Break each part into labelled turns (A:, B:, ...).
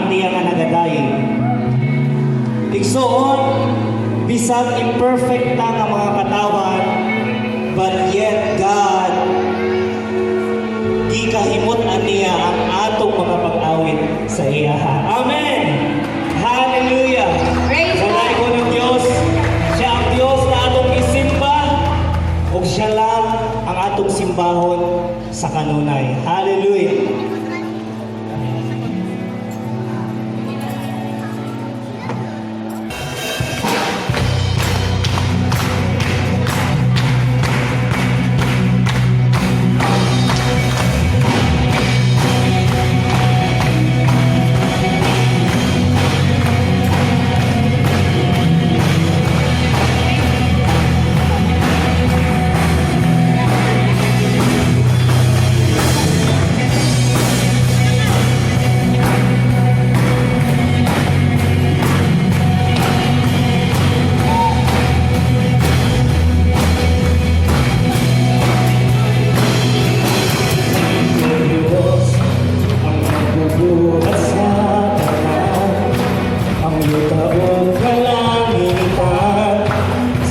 A: ang niya nga nagadayi. Igsoon, bisag imperfect na nga mga katawan, but yet God, gikahimot niya ang atong mga pag-awit sa iyaha. Amen! Hallelujah!
B: Praise
A: Sanay
B: God!
A: ko ng Diyos, siya ang Diyos na atong isimba, o siya lang ang atong simbahon sa kanunay. Hallelujah!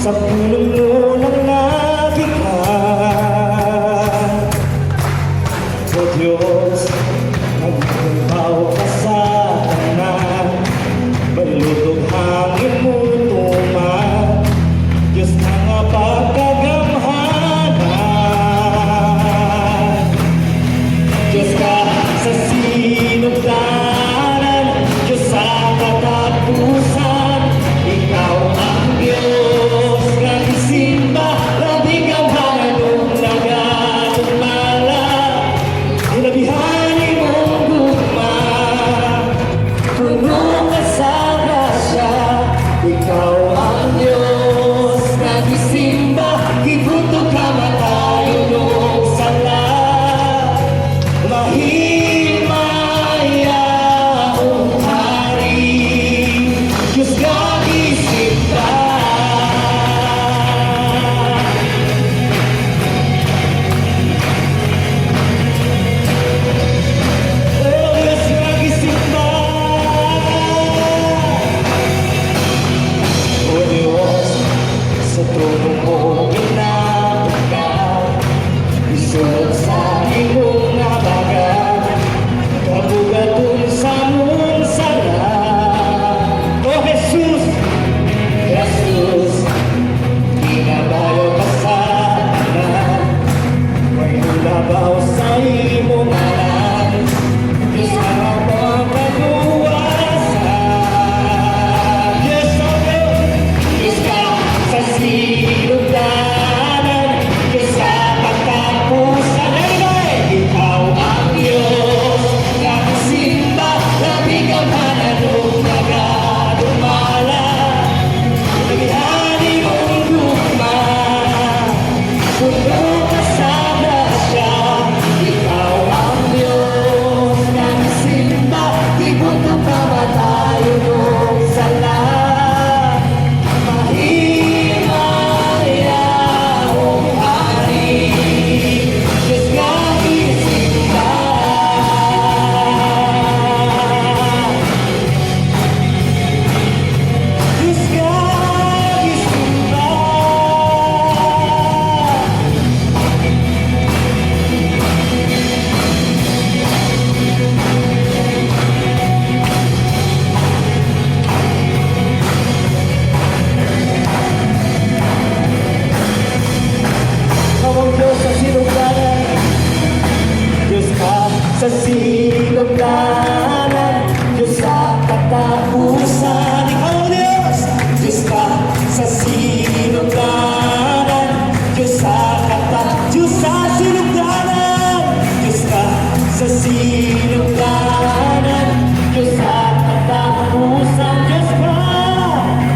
A: sa pulong mo ng nagikan. O Diyos, nagpumbaw ka sa tanan, balutog hangin mo tuman, Diyos na nga pagkagamhanan. Diyos ka sa sinugdanan, Diyos sa katapusan, ikaw ang Diyos na isimba, labing ang hanong nagatugmala, inabihani mong gugma, puno ka sa grasya, ikaw ang Diyos na isimba, ibuto ka matayo nung sala. Mahimayahong Hari, Diyos ka isinta. Oh, Diyos ka isinta. O Diyos, sa trono mo pinatagkan, isunod sa iyong nabagan, kabugatong sa mong sala. O Jesus, Jesus, ginabayo ka sa tanan, may labaw sa imong ngalan, Diyos ang pagkaduwasan. Yes, O Diyos, Diyos ka sa sinugdanan, Diyos sa pagtapusan. Ikaw ang Diyos na isimba, labing ang hananong nagadumala, inabihani mong gugma, puno ka sa grasya, ikaw ang Diyos na isimba, ibuto ka matayo nung sala. Mahimayahong Hari, Diyos nga isinta. Diyos nga isinta. Ikaw ang Diyos sa sinugdanan, Diyos ka sa sinugdanan, Diyos sa katapusan. Ikaw ang Diyos, Diyos ka sa sinugdanan, Diyos sa Diyos sa sinugdanan, Diyos ka sa sinugdanan, Diyos sa katapusan.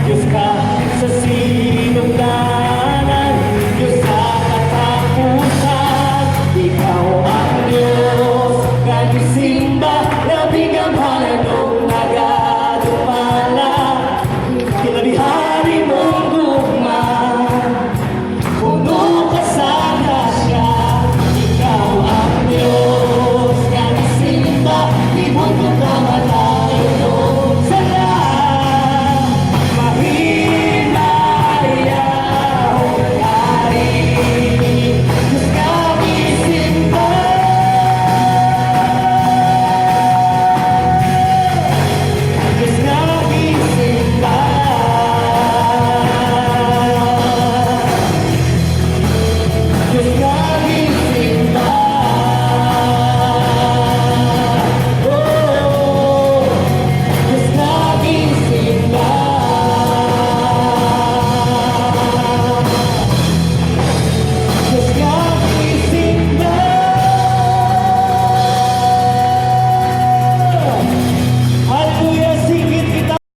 A: Diyos ka sa sinugdanan, Diyos sa katapusan, ikaw ang Diyos na isimba, labing ang hananong nagadumala, kinabihari mong gugma, puno ka sa grasya, ikaw ang Diyos na isimba, ibuto ka matayo.